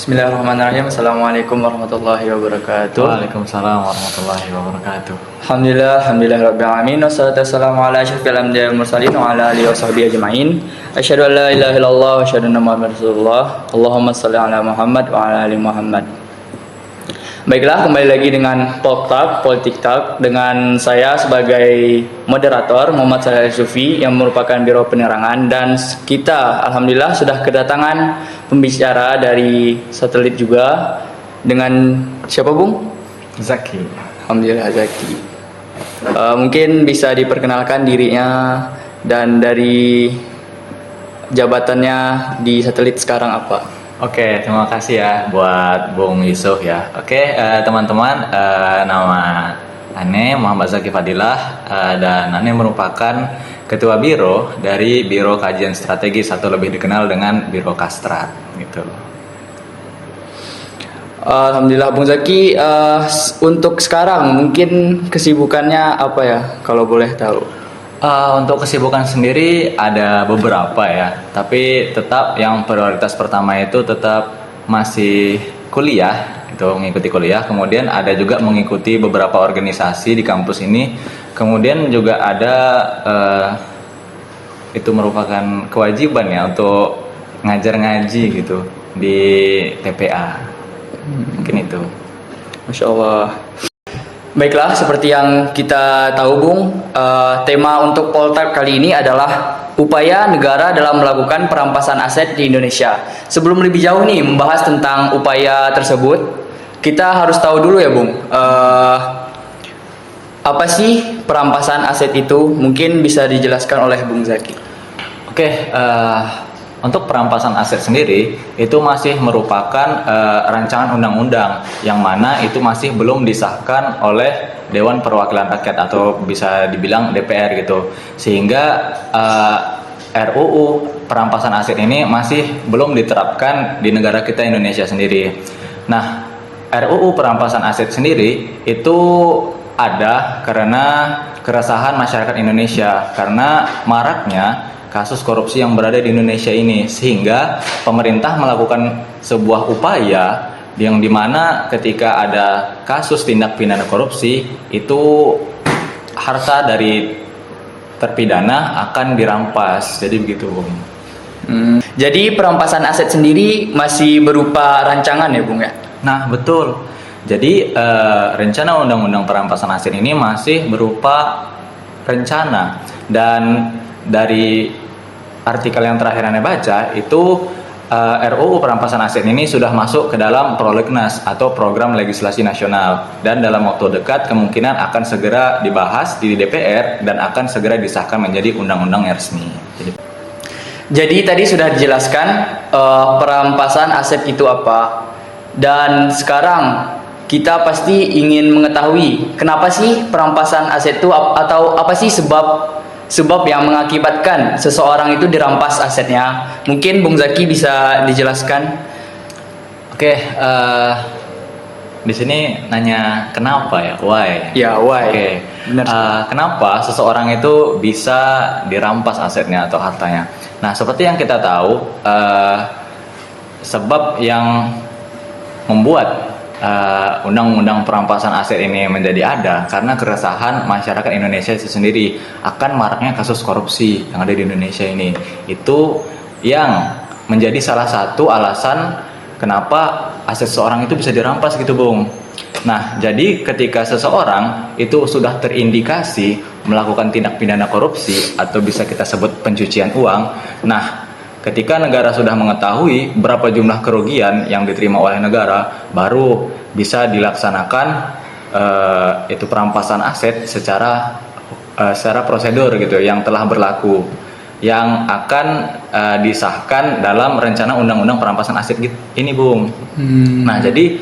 Bismillahirrahmanirrahim. Assalamualaikum warahmatullahi wabarakatuh. Waalaikumsalam warahmatullahi wabarakatuh. Alhamdulillah rabbil alamin. Wassalatu wassalamu ala asyrofil anbiya'i wal mursalin wa ala alihi washabbihi ajmain. Asyhadu an la ilaha illallah wa asyhadu anna Muhammadar Rasulullah. Allahumma shalli ala Muhammad wa ala ali Muhammad. Baiklah, kembali lagi dengan Politik Talk dengan saya sebagai moderator Muhammad Saleh Sufi yang merupakan Biro Penerangan, dan kita alhamdulillah sudah kedatangan pembicara dari satelit juga dengan siapa Bung? Zaki. Alhamdulillah Zaki. Mungkin bisa diperkenalkan dirinya dan dari jabatannya di satelit sekarang apa? Oke, terima kasih ya buat Bung Yusuf ya. Oke, teman-teman, nama Ane Muhammad Zaki Fadilah, dan Ane merupakan Ketua Biro dari Biro Kajian Strategis atau lebih dikenal dengan Biro Kastrat gitu. Alhamdulillah Bung Zaki, untuk sekarang mungkin kesibukannya apa ya kalau boleh tahu? Untuk kesibukan sendiri ada beberapa ya, tapi tetap yang prioritas pertama itu tetap masih kuliah, itu mengikuti kuliah. Kemudian ada juga mengikuti beberapa organisasi di kampus ini. Kemudian juga ada itu merupakan kewajiban ya untuk ngajar ngaji gitu di TPA. Mungkin itu. Masya Allah. Baiklah, seperti yang kita tahu Bung, tema untuk Poltek kali ini adalah upaya negara dalam melakukan perampasan aset di Indonesia. Sebelum lebih jauh nih membahas tentang upaya tersebut, kita harus tahu dulu ya Bung, apa sih perampasan aset itu? Mungkin bisa dijelaskan oleh Bung Zaki. Oke, untuk perampasan aset sendiri itu masih merupakan rancangan undang-undang yang mana itu masih belum disahkan oleh Dewan Perwakilan Rakyat atau bisa dibilang DPR gitu. Sehingga RUU perampasan aset ini masih belum diterapkan di negara kita Indonesia sendiri. Nah, RUU perampasan aset sendiri itu ada karena keresahan masyarakat Indonesia karena maraknya kasus korupsi yang berada di Indonesia ini, sehingga pemerintah melakukan sebuah upaya yang dimana ketika ada kasus tindak pidana korupsi itu harta dari terpidana akan dirampas. Jadi begitu Bung. Jadi perampasan aset sendiri masih berupa rancangan ya Bung ya? Nah betul. Jadi rencana undang-undang perampasan aset ini masih berupa rencana, dan dari artikel yang terakhir Anda baca itu RUU perampasan aset ini sudah masuk ke dalam prolegnas atau program legislasi nasional, dan dalam waktu dekat kemungkinan akan segera dibahas di DPR dan akan segera disahkan menjadi undang-undang yang resmi. Jadi tadi sudah dijelaskan perampasan aset itu apa, dan sekarang kita pasti ingin mengetahui kenapa sih perampasan aset itu, atau apa sih sebab yang mengakibatkan seseorang itu dirampas asetnya. Mungkin Bung Zaki bisa dijelaskan. Oke, di sini nanya kenapa ya, why? Ya, why? Oke, kenapa seseorang itu bisa dirampas asetnya atau hartanya? Nah, seperti yang kita tahu, sebab yang membuat undang-undang perampasan aset ini menjadi ada karena keresahan masyarakat Indonesia itu sendiri akan maraknya kasus korupsi yang ada di Indonesia ini. Itu yang menjadi salah satu alasan kenapa aset seseorang itu bisa dirampas gitu Bung. Nah, jadi ketika seseorang itu sudah terindikasi melakukan tindak pidana korupsi atau bisa kita sebut pencucian uang, nah ketika negara sudah mengetahui berapa jumlah kerugian yang diterima oleh negara, baru bisa dilaksanakan itu perampasan aset secara prosedur gitu yang telah berlaku, yang akan disahkan dalam rencana undang-undang perampasan aset ini Bung. Nah jadi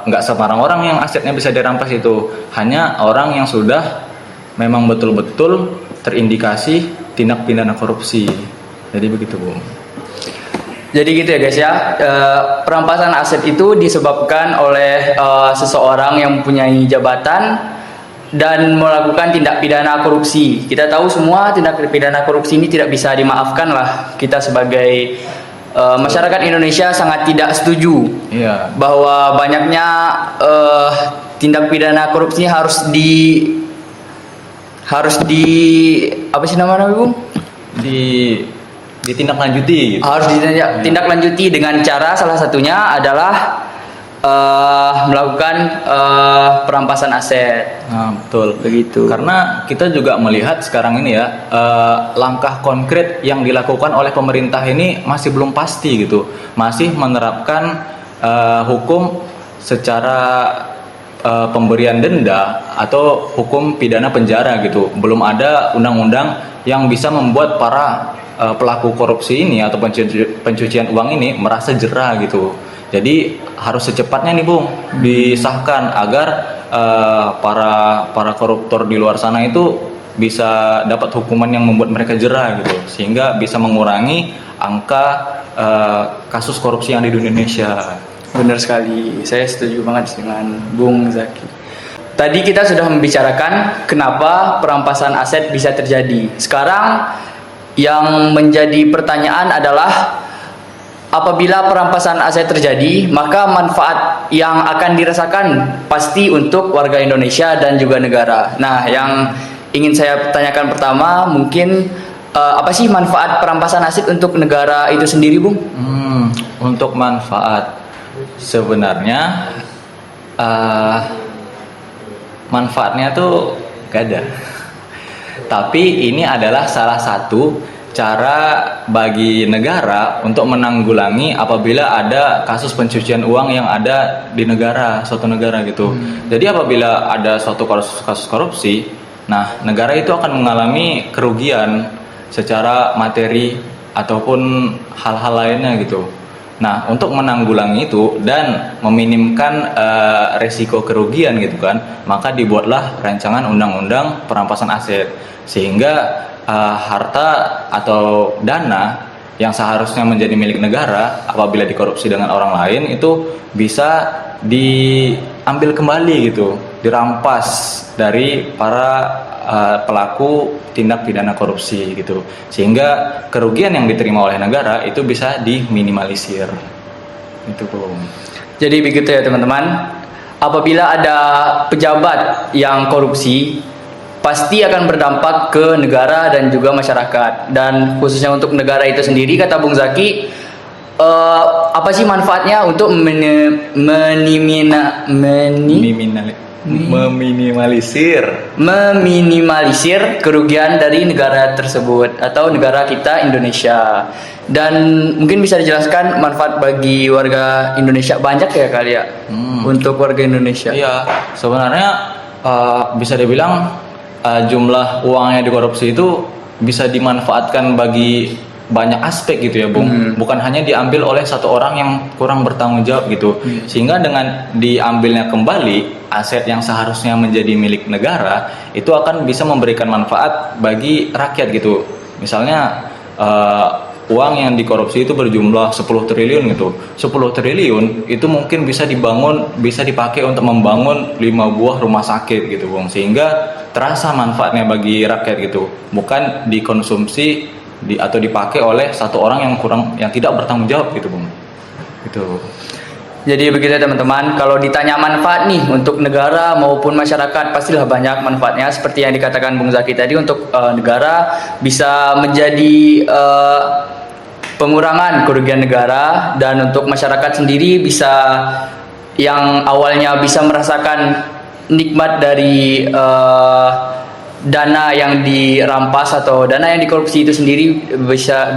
nggak sembarang orang yang asetnya bisa dirampas, itu hanya orang yang sudah memang betul-betul terindikasi tindak pidana korupsi. Jadi begitu Bung. Jadi gitu ya guys ya, perampasan aset itu disebabkan oleh seseorang yang mempunyai jabatan dan melakukan tindak pidana korupsi. Kita tahu semua tindak pidana korupsi ini tidak bisa dimaafkan lah. Kita sebagai masyarakat Indonesia sangat tidak setuju Iya. bahwa banyaknya tindak pidana korupsi harus di apa sih namanya Bung? Ditindaklanjuti gitu. Harus ditindaklanjuti dengan cara salah satunya adalah melakukan perampasan aset. Nah, betul. Begitu. Karena kita juga melihat sekarang ini ya, langkah konkret yang dilakukan oleh pemerintah ini masih belum pasti gitu. Masih menerapkan hukum secara pemberian denda atau hukum pidana penjara gitu. Belum ada undang-undang yang bisa membuat para pelaku korupsi ini atau pencucian uang ini merasa jera gitu. Jadi harus secepatnya nih Bung disahkan agar para koruptor di luar sana itu bisa dapat hukuman yang membuat mereka jera gitu, sehingga bisa mengurangi angka kasus korupsi yang ada di Indonesia. Benar sekali, saya setuju banget dengan Bung Zaki. Tadi kita sudah membicarakan kenapa perampasan aset bisa terjadi. Sekarang yang menjadi pertanyaan adalah apabila perampasan aset terjadi, maka manfaat yang akan dirasakan pasti untuk warga Indonesia dan juga negara. Nah, yang ingin saya tanyakan pertama, mungkin apa sih manfaat perampasan aset untuk negara itu sendiri, Bung? Untuk manfaat, sebenarnya manfaatnya tuh gak ada. Tapi ini adalah salah satu cara bagi negara untuk menanggulangi apabila ada kasus pencucian uang yang ada di suatu negara gitu. Jadi apabila ada suatu kasus korupsi, nah negara itu akan mengalami kerugian secara materi ataupun hal-hal lainnya gitu. Nah, untuk menanggulangi itu dan meminimkan resiko kerugian gitu kan, maka dibuatlah rancangan undang-undang perampasan aset, sehingga harta atau dana yang seharusnya menjadi milik negara apabila dikorupsi dengan orang lain itu bisa diambil kembali gitu, dirampas dari para pelaku tindak pidana korupsi gitu, sehingga kerugian yang diterima oleh negara itu bisa diminimalisir. Itu Bung. Jadi begitu ya teman-teman. Apabila ada pejabat yang korupsi, pasti akan berdampak ke negara dan juga masyarakat. Dan khususnya untuk negara itu sendiri, kata Bung Zaki, apa sih manfaatnya untuk meminimalisir kerugian dari negara tersebut atau negara kita Indonesia. Dan mungkin bisa dijelaskan manfaat bagi warga Indonesia banyak ya kali ya untuk warga Indonesia. Iya, sebenarnya bisa dibilang jumlah uang yang dikorupsi itu bisa dimanfaatkan bagi banyak aspek gitu ya Bung. Bukan hanya diambil oleh satu orang yang kurang bertanggung jawab gitu. Sehingga dengan diambilnya kembali aset yang seharusnya menjadi milik negara itu akan bisa memberikan manfaat bagi rakyat gitu. Misalnya uang yang dikorupsi itu berjumlah 10 triliun gitu. 10 triliun itu mungkin bisa dipakai untuk membangun 5 buah rumah sakit gitu Bung. Sehingga terasa manfaatnya bagi rakyat gitu. Bukan dikonsumsi atau dipakai oleh satu orang yang tidak bertanggung jawab gitu Bung. Gitu. Jadi begitu teman-teman, kalau ditanya manfaat nih untuk negara maupun masyarakat, pastilah banyak manfaatnya. Seperti yang dikatakan Bung Zaki tadi, untuk negara bisa menjadi pengurangan kerugian negara, dan untuk masyarakat sendiri bisa, yang awalnya bisa merasakan nikmat dari dana yang dirampas atau dana yang dikorupsi itu sendiri bisa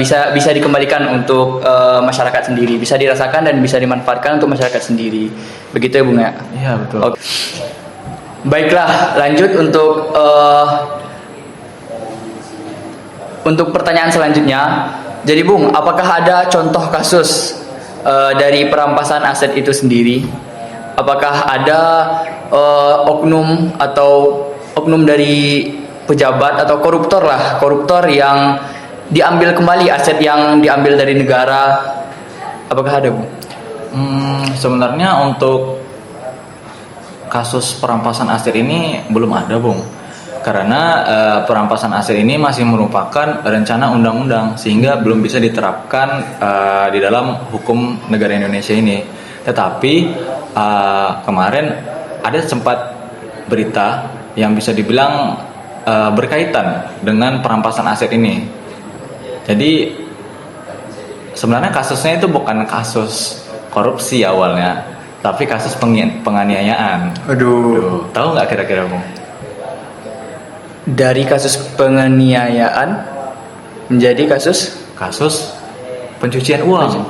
dikembalikan untuk masyarakat sendiri, bisa dirasakan dan bisa dimanfaatkan untuk masyarakat sendiri. Begitu ya Bung ya? Iya betul. Oke. Baiklah, lanjut untuk pertanyaan selanjutnya. Jadi Bung, apakah ada contoh kasus dari perampasan aset itu sendiri? Apakah ada oknum dari pejabat atau koruptor yang diambil kembali aset yang diambil dari negara? Apakah ada, Bu? Sebenarnya untuk kasus perampasan aset ini belum ada, Bung. karena perampasan aset ini masih merupakan rencana undang-undang sehingga belum bisa diterapkan di dalam hukum negara Indonesia ini. Tetapi kemarin ada sempat berita yang bisa dibilang berkaitan dengan perampasan aset ini. Jadi sebenarnya kasusnya itu bukan kasus korupsi awalnya, tapi kasus penganiayaan. Aduh. Tahu nggak kira-kira Bung? Dari kasus penganiayaan menjadi kasus Kasus pencucian uang.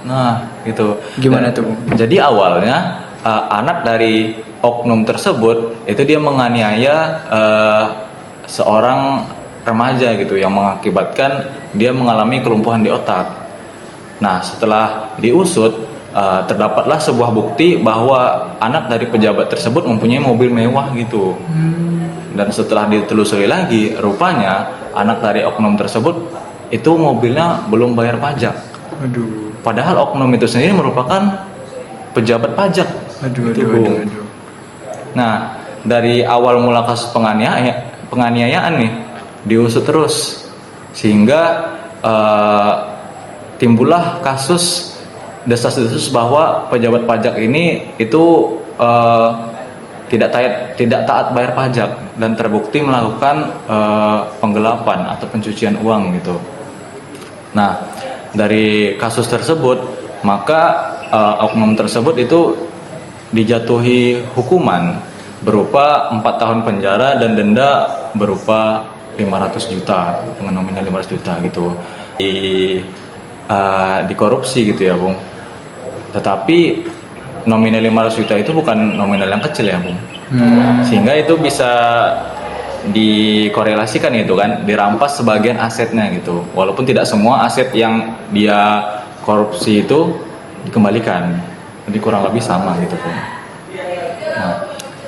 Nah, gitu. gimana tuh, Bung? Jadi awalnya anak dari oknum tersebut itu dia menganiaya seorang remaja gitu yang mengakibatkan dia mengalami kelumpuhan di otak. Nah, setelah diusut terdapatlah sebuah bukti bahwa anak dari pejabat tersebut mempunyai mobil mewah gitu. Dan setelah ditelusuri lagi, rupanya anak dari oknum tersebut itu mobilnya belum bayar pajak. Aduh. Padahal oknum itu sendiri merupakan pejabat pajak. Aduh, Gitu, aduh, Bung. aduh, aduh. Nah, dari awal mula kasus penganiayaan nih diusut terus sehingga timbullah kasus desas-desus bahwa pejabat pajak ini itu tidak taat bayar pajak dan terbukti melakukan penggelapan atau pencucian uang gitu. Nah, dari kasus tersebut maka oknum tersebut itu dijatuhi hukuman berupa 4 tahun penjara dan denda berupa 500 juta dengan nominal 500 juta gitu. Dikorupsi gitu ya, Bung. Tetapi nominal 500 juta itu bukan nominal yang kecil ya, Bung. Sehingga itu bisa dikorelasikan itu kan, dirampas sebagian asetnya gitu. Walaupun tidak semua aset yang dia korupsi itu dikembalikan. Jadi kurang lebih sama gitu, Bung. Nah,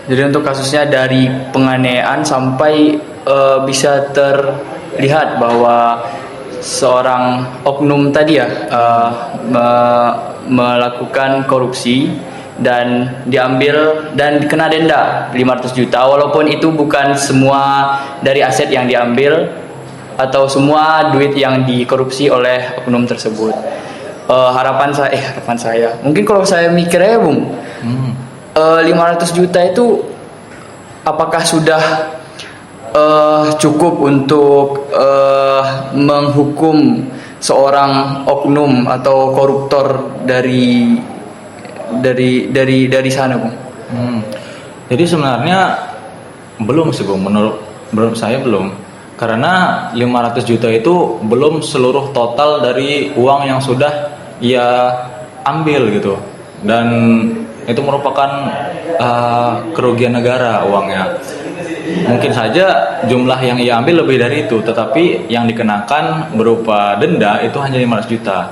Jadi untuk kasusnya dari penganiayaan sampai bisa terlihat bahwa seorang oknum tadi ya melakukan korupsi dan diambil dan kena denda 500 juta walaupun itu bukan semua dari aset yang diambil atau semua duit yang dikorupsi oleh oknum tersebut. Harapan saya mungkin kalau saya mikirnya Bung, 500 juta itu apakah sudah cukup untuk menghukum seorang oknum atau koruptor dari sana, Bung? Jadi sebenarnya belum sih, Bung. Menurut saya belum. Karena 500 juta itu belum seluruh total dari uang yang sudah ia ambil gitu. Dan itu merupakan kerugian negara uangnya. Mungkin saja jumlah yang ia ambil lebih dari itu, tetapi yang dikenakan berupa denda itu hanya 500 juta.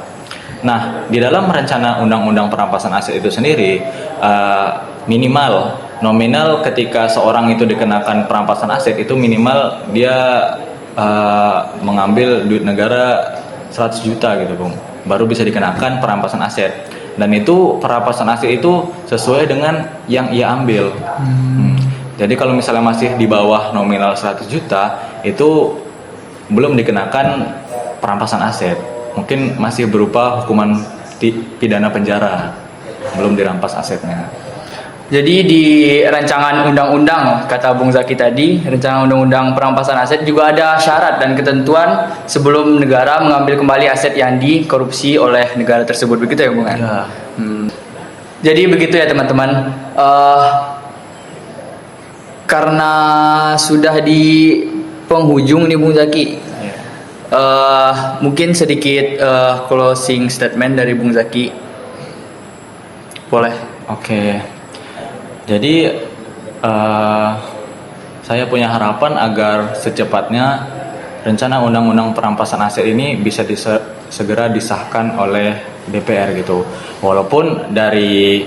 Nah, di dalam rencana undang-undang perampasan aset itu sendiri, minimal nominal ketika seorang itu dikenakan perampasan aset itu minimal dia mengambil duit negara 100 juta gitu, Bung. Baru bisa dikenakan perampasan aset. Dan itu perampasan aset itu sesuai dengan yang ia ambil. Jadi kalau misalnya masih di bawah nominal 100 juta itu belum dikenakan perampasan aset. Mungkin masih berupa hukuman pidana penjara, belum dirampas asetnya. Jadi di rancangan undang-undang, kata Bung Zaki tadi, rancangan undang-undang perampasan aset juga ada syarat dan ketentuan sebelum negara mengambil kembali aset yang dikorupsi oleh negara tersebut, begitu ya Bung? Ya. Jadi begitu ya teman-teman. Karena sudah di penghujung nih Bung Zaki, mungkin sedikit closing statement dari Bung Zaki, boleh? Oke. Jadi saya punya harapan agar secepatnya rencana undang-undang perampasan aset ini bisa segera disahkan oleh DPR gitu. Walaupun dari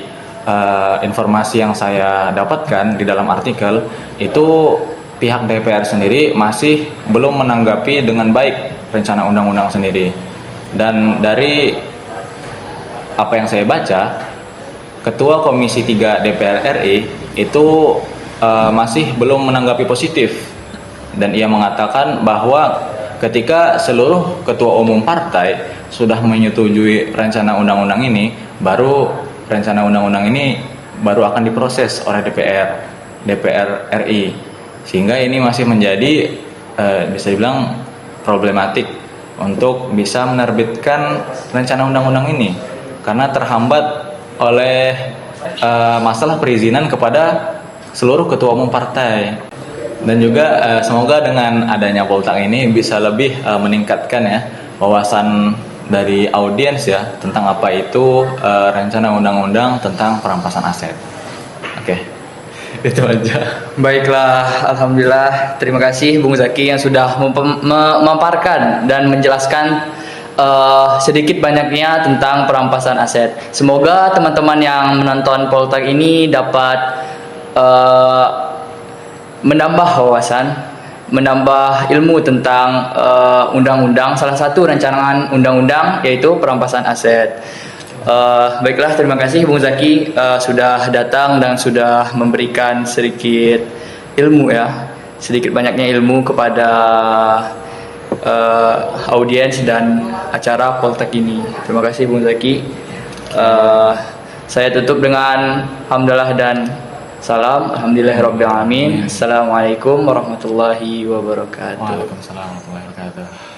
informasi yang saya dapatkan di dalam artikel itu pihak DPR sendiri masih belum menanggapi dengan baik rencana undang-undang sendiri. Dan dari apa yang saya baca, Ketua Komisi 3 DPR RI itu masih belum menanggapi positif dan ia mengatakan bahwa ketika seluruh ketua umum partai sudah menyetujui rencana undang-undang ini, baru rencana undang-undang ini baru akan diproses oleh DPR RI, sehingga ini masih menjadi bisa dibilang problematik untuk bisa menerbitkan rencana undang-undang ini karena terhambat oleh masalah perizinan kepada seluruh ketua umum partai. Dan juga semoga dengan adanya Poltak ini bisa lebih meningkatkan ya wawasan dari audiens ya tentang apa itu rencana undang-undang tentang perampasan aset. Oke. Itu aja. Baiklah, alhamdulillah. Terima kasih Bung Zaki yang sudah memaparkan dan menjelaskan sedikit banyaknya tentang perampasan aset. Semoga teman-teman yang menonton Poltak ini dapat menambah wawasan, menambah ilmu tentang undang-undang, salah satu rancangan undang-undang yaitu perampasan aset. Baiklah, terima kasih Bung Zaki sudah datang dan sudah memberikan sedikit ilmu ya, sedikit banyaknya ilmu kepada audiens dan acara Poltek ini. Terima kasih Bung Zaki. Saya tutup dengan hamdalah dan salam. Alhamdulillahirabbil alamin. Assalamualaikum warahmatullahi wabarakatuh. Waalaikumsalam warahmatullahi wabarakatuh.